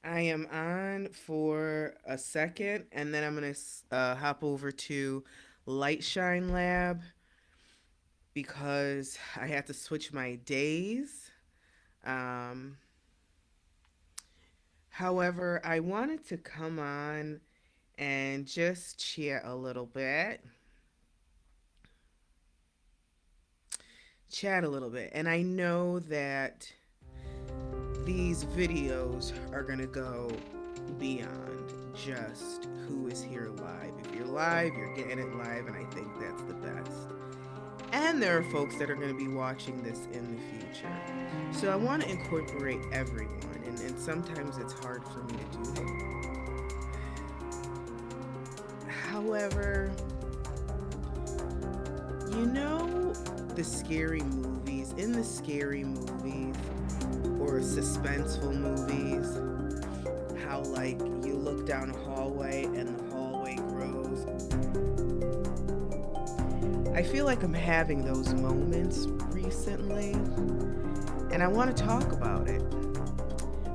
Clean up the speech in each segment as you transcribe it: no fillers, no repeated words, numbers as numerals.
I am on for a second, and then I'm going to hop over to Light Shine Lab because I had to switch my days. Um, However, I wanted to come on and just chat a little bit. Chat a little bit. And I know that these videos are going to go beyond just who is here live. If you're live, you're getting it live, and I think that's the best. And there are folks that are going to be watching this in the future. So I want to incorporate everyone, and sometimes it's hard for me to do that. However, you know, the scary movies, in the scary movies or suspenseful movies, how like you look down a hallway and the hallway grows. I feel like I'm having those moments recently, and I want to talk about it.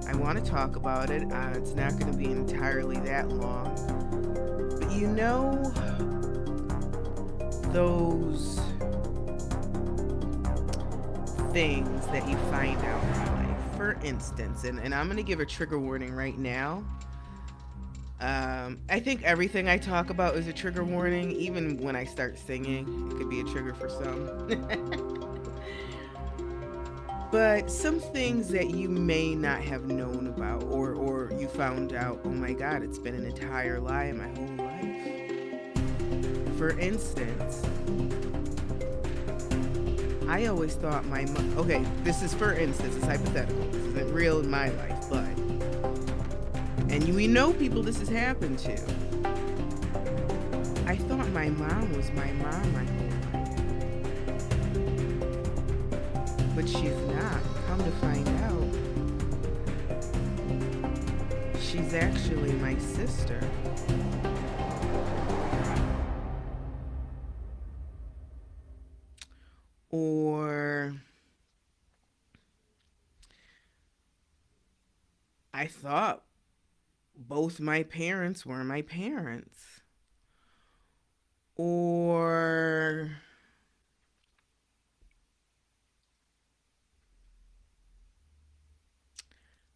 I want to talk about it. It's not going to be entirely that long. But you know, those things that you find out in life. For instance, and I'm going to give a trigger warning right now. I think everything I talk about is a trigger warning. Even when I start singing, it could be a trigger for some. But some things that you may not have known about, or you found out, oh my God, it's been an entire lie my whole life. For instance, I always thought okay, this is for instance, it's hypothetical. This isn't real in my life, but, and we know people this has happened to. I thought my mom was my mom my whole life. But she's not. Come to find out, she's actually my sister. Or I thought both my parents were my parents. Or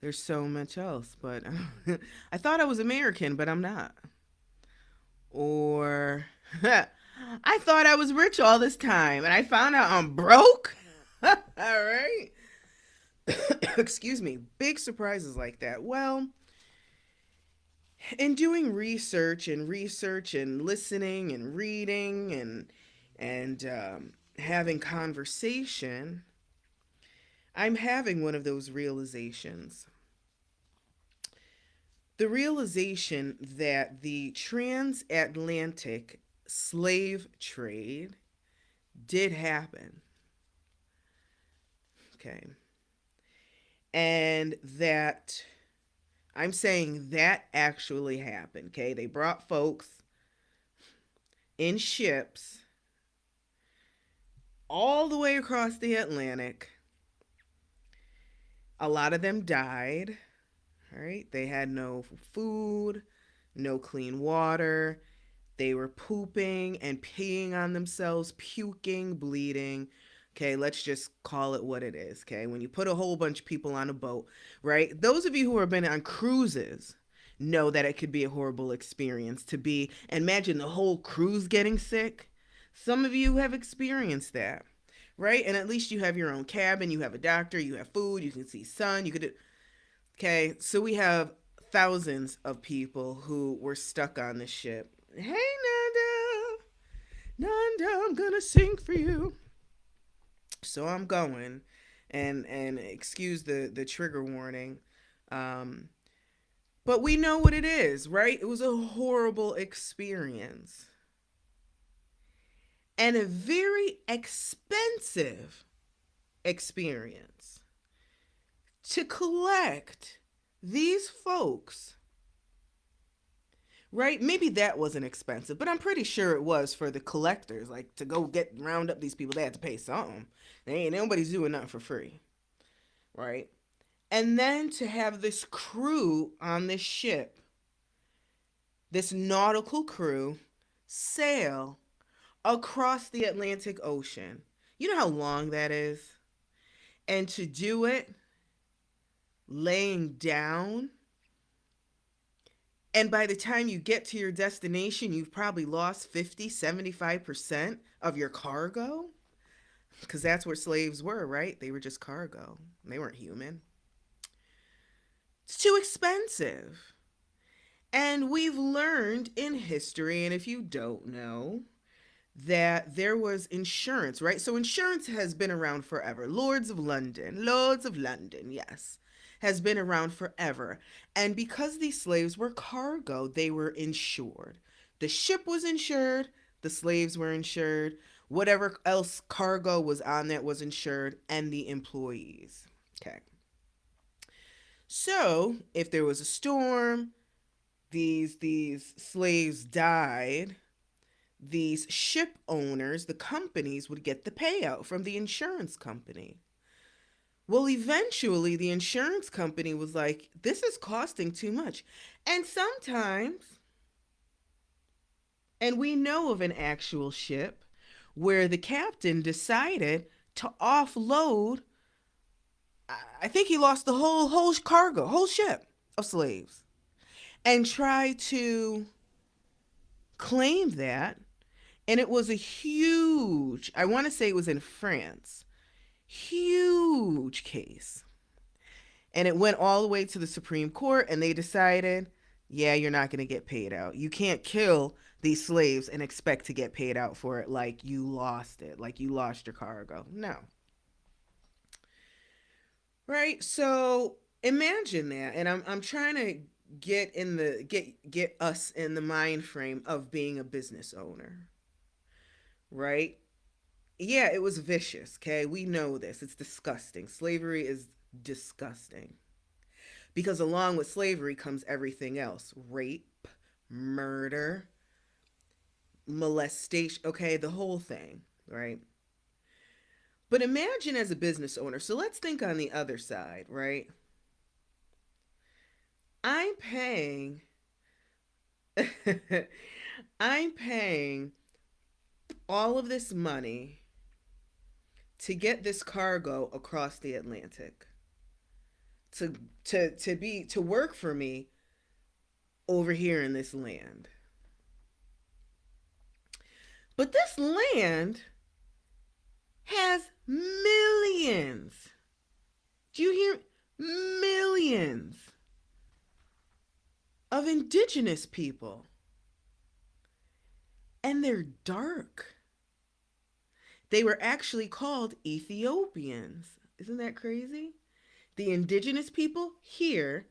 there's so much else, but I thought I was American, but I'm not. Or I thought I was rich all this time and I found out I'm broke. All right. Excuse me. Big surprises like that. Well, in doing research and listening and reading and having conversation, I'm having one of those realizations. The realization that the transatlantic slave trade did happen. Okay. And that I'm saying that actually happened. Okay. They brought folks in ships all the way across the Atlantic. A lot of them died. All right. They had no food, no clean water. They were pooping and peeing on themselves, puking, bleeding. Okay, let's just call it what it is. Okay, when you put a whole bunch of people on a boat, right? Those of you who have been on cruises know that it could be a horrible experience to be. Imagine the whole cruise getting sick. Some of you have experienced that, right? And at least you have your own cabin, you have a doctor, you have food, you can see sun, you could do. Okay, so we have thousands of people who were stuck on the ship. Hey, Nanda, Nanda, I'm gonna sing for you. So I'm going, and excuse the trigger warning, um, but we know what it is, right? It was a horrible experience and a very expensive experience to collect these folks, right? Maybe that wasn't expensive, but I'm pretty sure it was for the collectors. Like to go get round up these people, they had to pay something. They ain't nobody's doing nothing for free, right? And then to have this crew on this ship, this nautical crew, sail across the Atlantic Ocean. You know how long that is? And to do it laying down, and by the time you get to your destination, you've probably lost 50, 75% of your cargo. Because that's where slaves were, right? They were just cargo, they weren't human. It's too expensive. And we've learned in history, and if you don't know, that there was insurance, right? So insurance has been around forever. Lords of London, yes, has been around forever. And because these slaves were cargo, they were insured. The ship was insured, the slaves were insured, whatever else cargo was on that was insured, and the employees. Okay. So if there was a storm, these slaves died, these ship owners, the companies, would get the payout from the insurance company. Well, eventually, the insurance company was like, this is costing too much. And sometimes, and we know of an actual ship where the captain decided to offload, I think he lost the whole cargo, whole ship of slaves, and tried to claim that. And it was a huge, I want to say it was in France, huge case. And it went all the way to the Supreme Court, and they decided, yeah, you're not going to get paid out. You can't kill these slaves and expect to get paid out for it like you lost it, like you lost your cargo. No. Right? So imagine that. And I'm trying to get us in the mind frame of being a business owner. Right? Yeah, it was vicious, okay? We know this. It's disgusting. Slavery is disgusting. Because along with slavery comes everything else: rape, murder, molestation, okay? The whole thing, right? But imagine as a business owner. So let's think on the other side, right? I'm paying I'm paying all of this money to get this cargo across the Atlantic. To to work for me over here in this land. But this land has millions. Do you hear? Millions of indigenous people. And they're dark. They were actually called Ethiopians. Isn't that crazy? The indigenous people here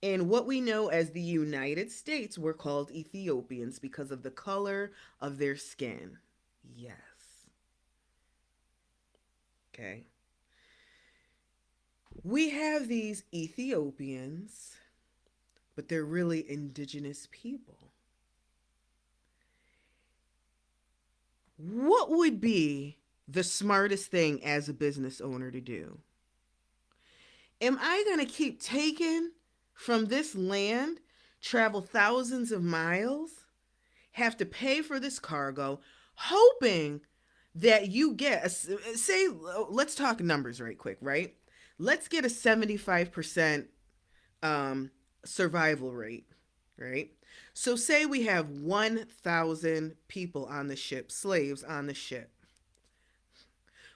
in what we know as the United States were called Ethiopians because of the color of their skin. Yes. Okay. We have these Ethiopians, but they're really indigenous people. What would be the smartest thing as a business owner to do? Am I going to keep taking from this land, travel thousands of miles, have to pay for this cargo, hoping that you get, say, let's talk numbers right quick, right? Let's get a 75% survival rate, right? So say we have 1,000 people on the ship, slaves on the ship.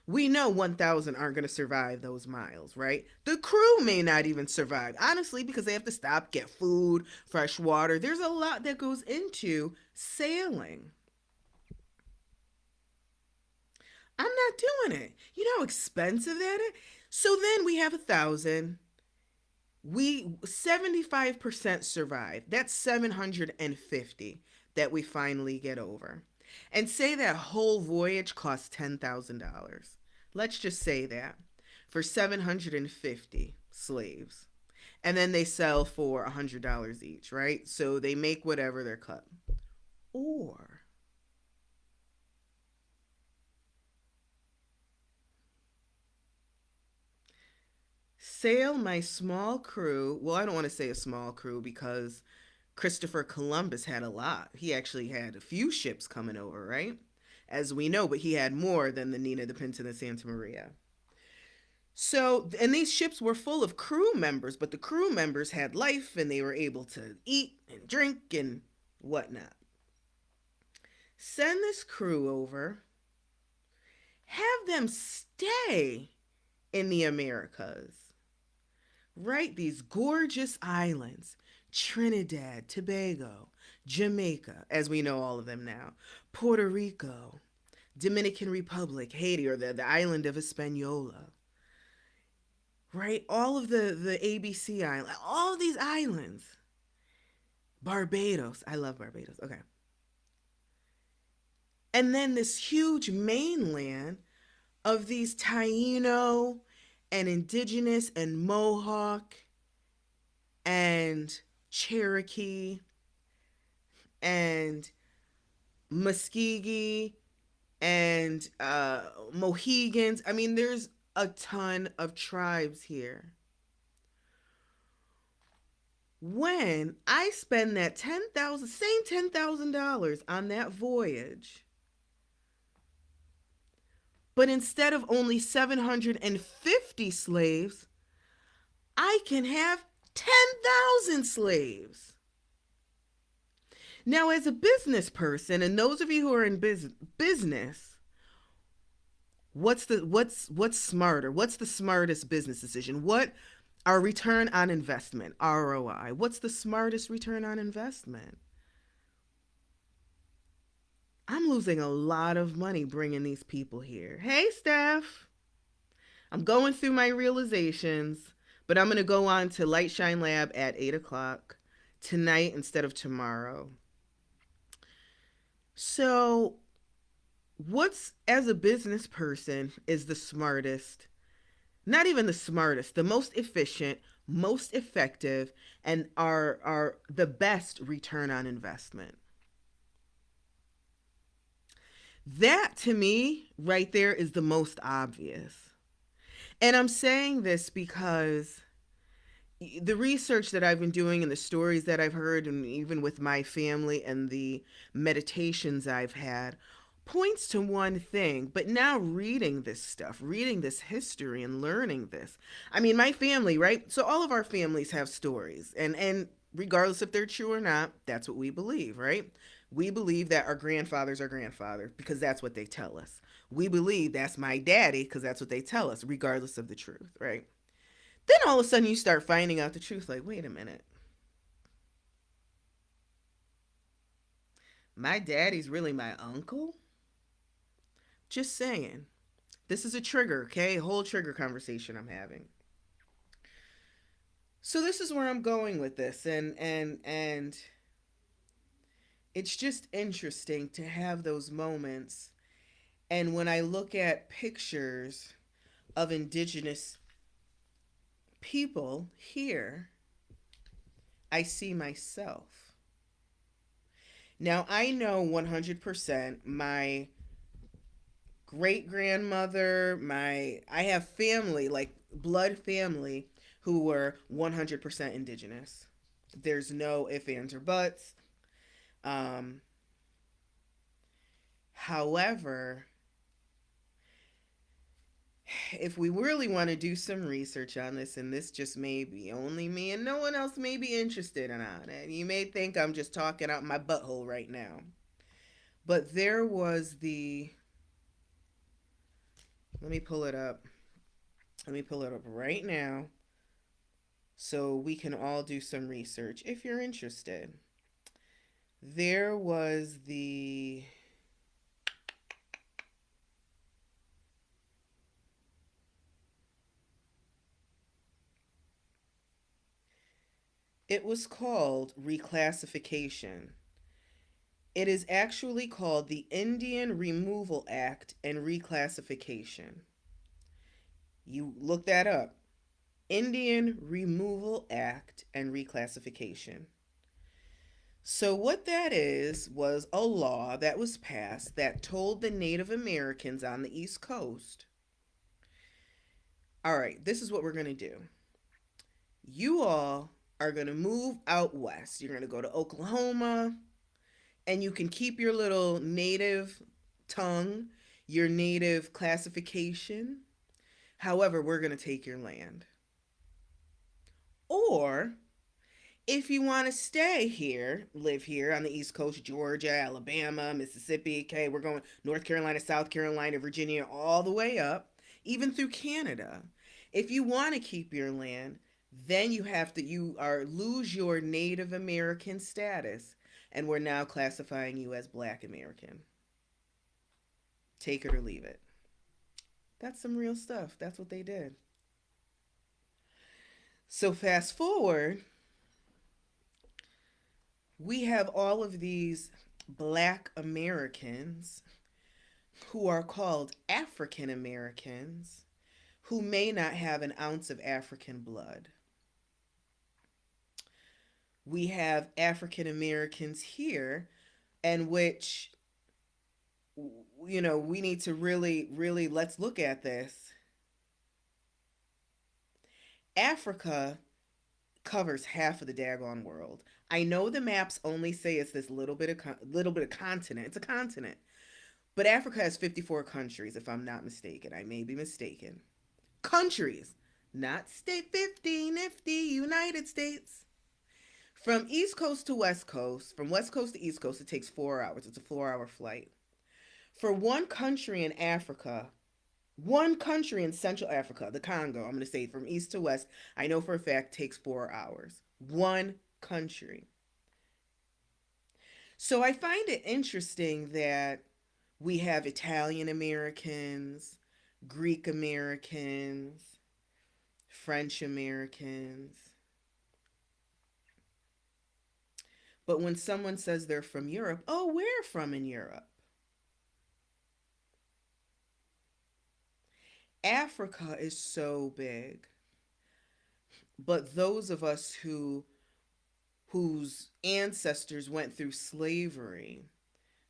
We know 1,000 aren't going to survive those miles, right? The crew may not even survive, honestly, because they have to stop, get food, fresh water. There's a lot that goes into sailing. I'm not doing it. You know how expensive that is? So then we have 1,000. We 75% survive. That's 750 that we finally get over. And say that whole voyage costs $10,000. Let's just say that for 750 slaves. And then they sell for $100 each, right? So they make whatever their cut. Or sail my small crew. Well, I don't want to say a small crew because Christopher Columbus had a lot. He actually had a few ships coming over, right? As we know, but he had more than the Nina, the Pinta, and the Santa Maria. So, and these ships were full of crew members, but the crew members had life and they were able to eat and drink and whatnot. Send this crew over, have them stay in the Americas, right? These gorgeous islands, Trinidad, Tobago, Jamaica, as we know all of them now, Puerto Rico, Dominican Republic, Haiti, or the island of Hispaniola, right? All of the ABC island, all of these islands. Barbados. I love Barbados. Okay. And then this huge mainland of these Taino and Indigenous and Mohawk and Cherokee and Muskegee and Mohegans. I mean, there's a ton of tribes here. When I spend that same $10,000 on that voyage, but instead of only 750 slaves, I can have 10,000 slaves. Now, as a business person, and those of you who are in business, what's smarter? What's the smartest business decision? What our return on investment, ROI? What's the smartest return on investment? I'm losing a lot of money bringing these people here. Hey, Steph. I'm going through my realizations, but I'm going to go on to Light Shine Lab at 8 o'clock tonight instead of tomorrow. So, what's, as a business person, is the smartest? Not even the smartest, the most efficient, most effective, and are the best return on investment. That, to me, right there is the most obvious. And I'm saying this because the research that I've been doing and the stories that I've heard, and even with my family and the meditations I've had, points to one thing. But now reading this stuff, reading this history and learning this, I mean, my family, right? So all of our families have stories, and regardless if they're true or not, that's what we believe, right? We believe that our grandfather's our grandfather because that's what they tell us. We believe that's my daddy because that's what they tell us, regardless of the truth, right? Then all of a sudden you start finding out the truth, like, wait a minute. My daddy's really my uncle? Just saying. This is a trigger, okay? A whole trigger conversation I'm having. So this is where I'm going with this, and it's just interesting to have those moments. And when I look at pictures of indigenous people here, I see myself. Now, I know 100% my great grandmother, I have family, like blood family, who were 100% indigenous. There's no ifs, ands, or buts. Um, However, if we really want to do some research on this, and this just may be only me and no one else may be interested in on it, you may think I'm just talking out my butthole right now. But there was let me pull it up. Let me pull it up right now so we can all do some research if you're interested. There was it was called reclassification. It is actually called the Indian Removal Act and Reclassification. You look that up. Indian Removal Act and Reclassification. So, what that is was a law that was passed that told the Native Americans on the East Coast, all right, this is what we're going to do. You all are going to move out west. You're going to go to Oklahoma, and you can keep your little native tongue, your native classification. However, we're going to take your land. Or if you want to stay here, live here on the East Coast, Georgia, Alabama, Mississippi, okay, we're going North Carolina, South Carolina, Virginia, all the way up, even through Canada. If you want to keep your land, then lose your Native American status, and we're now classifying you as Black American. Take it or leave it. That's some real stuff. That's what they did. So fast forward, we have all of these Black Americans who are called African Americans who may not have an ounce of African blood. We have African Americans here, and which, we need to really let's look at this. Africa covers half of the daggone world. I know the maps only say it's this little bit of continent. It's a continent. But Africa has 54 countries, if I'm not mistaken. I may be mistaken. Countries, not state. 50, nifty, United States. From East Coast to West Coast, from West Coast to East Coast, it takes 4 hours. It's a 4-hour flight. For one country in Africa, one country in Central Africa, the Congo, I'm going to say from east to west, I know for a fact takes 4 hours. One country. So I find it interesting that we have Italian Americans, Greek Americans, French Americans. But when someone says they're from Europe, oh, where from in Europe? Africa is so big. But those of us whose ancestors went through slavery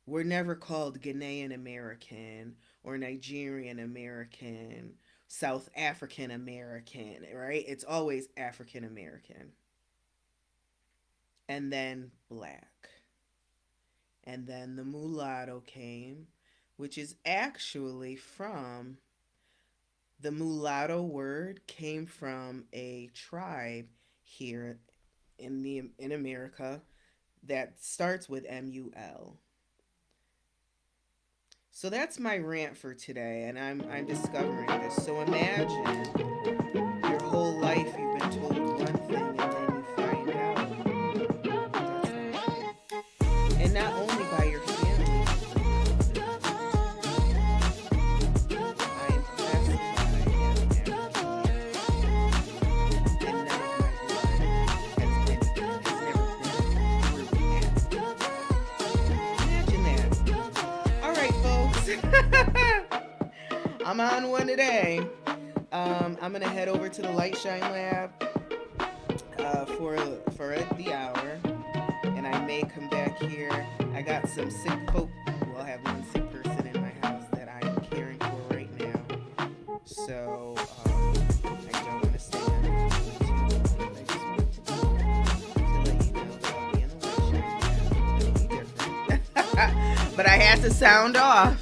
were never called Ghanaian American or Nigerian American, South African American, right? It's always African American. And then Black. And then the mulatto came, which is actually from, the mulatto word came from a tribe here in America that starts with MUL. So that's my rant for today, and I'm discovering this. So imagine your whole life you've been told one thing, and then you find out that's not true. And not only by your family, I am classified as an African, and none of my blood has ever been through Africa. Imagine that. All right, folks. I'm on one today. I'm gonna head over to the Light Shine Lab for the hour, and I may come back here. I got some sick folk. Well, I have one sick person in my house that I am caring for right now. So I don't want to stay on it too long. I just wanted to let you know that I'll be in the Light Shine Lab. It'll be different. But I had to sound off.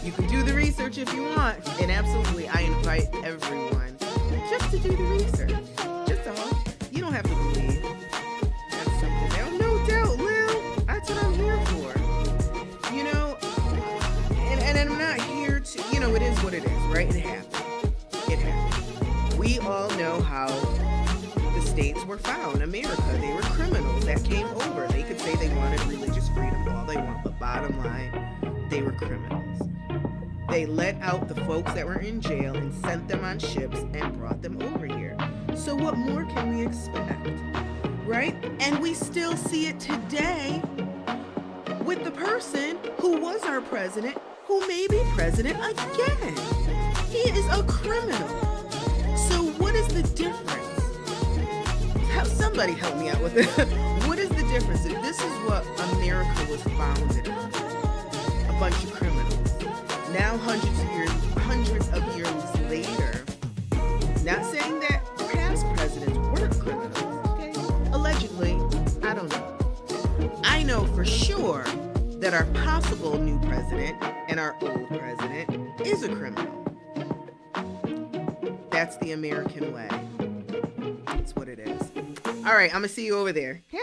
You can do the research if you want, and absolutely, I invite everyone just to do the research. Just all. You don't have to believe. That's something else. No doubt, Lil. That's what I'm here for. And I'm not here to, it is what it is, right? It happened. It happened. We all know how the states were found. America, they were criminals that came over. They could say they wanted religious freedom all they want, but bottom line, they were criminals. They let out the folks that were in jail and sent them on ships and brought them over here. So what more can we expect, right? And we still see it today with the person who was our president, who may be president again. He is a criminal. So what is the difference? Somebody help me out with it. What is the difference? If this is what America was founded on, a bunch of criminals. Now hundreds of years later, not saying that past presidents weren't allegedly, I don't know. I know for sure that our possible new president and our old president is a criminal. That's the American way. That's what it is. All right, I'm going to see you over there. Yeah.